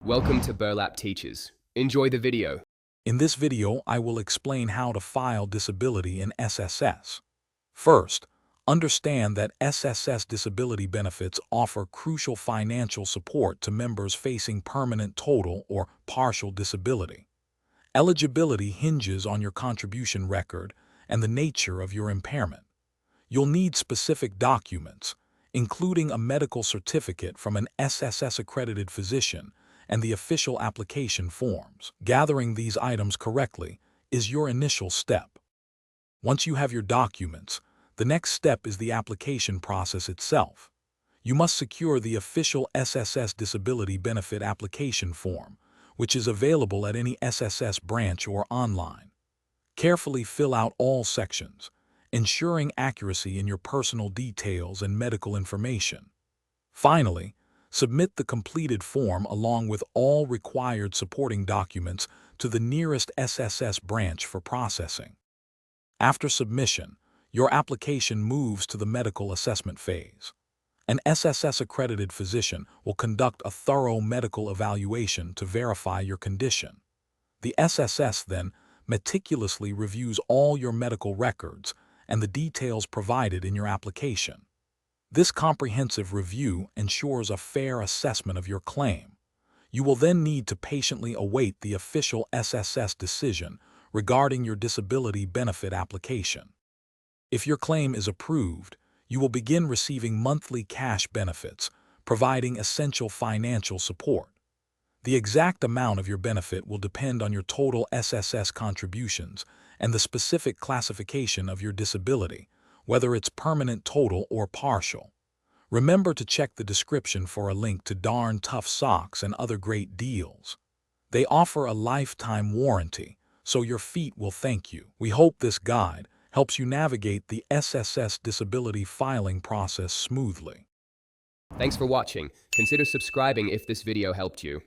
Welcome to Burlap Teachers. Enjoy the video. In this video, I will explain how to file disability in SSS. First, understand that SSS disability benefits offer crucial financial support to members facing permanent total or partial disability. Eligibility hinges on your contribution record and the nature of your impairment. You'll need specific documents, including a medical certificate from an SSS-accredited physician and the official application forms. Gathering these items correctly is your initial step. Once you have your documents, the next step is the application process itself. You must secure the official SSS Disability Benefit Application Form, which is available at any SSS branch or online. Carefully fill out all sections, ensuring accuracy in your personal details and medical information. Finally, submit the completed form along with all required supporting documents to the nearest SSS branch for processing. After submission, your application moves to the medical assessment phase. An SSS-accredited physician will conduct a thorough medical evaluation to verify your condition. The SSS then meticulously reviews all your medical records and the details provided in your application. This comprehensive review ensures a fair assessment of your claim. You will then need to patiently await the official SSS decision regarding your disability benefit application. If your claim is approved, you will begin receiving monthly cash benefits, providing essential financial support. The exact amount of your benefit will depend on your total SSS contributions and the specific classification of your disability, whether it's permanent total or partial. Remember to check the description for a link to Darn Tough Socks and other great deals. They offer a lifetime warranty, so your feet will thank you. We hope this guide helps you navigate the SSS disability filing process smoothly. Thanks for watching. Consider subscribing if this video helped you.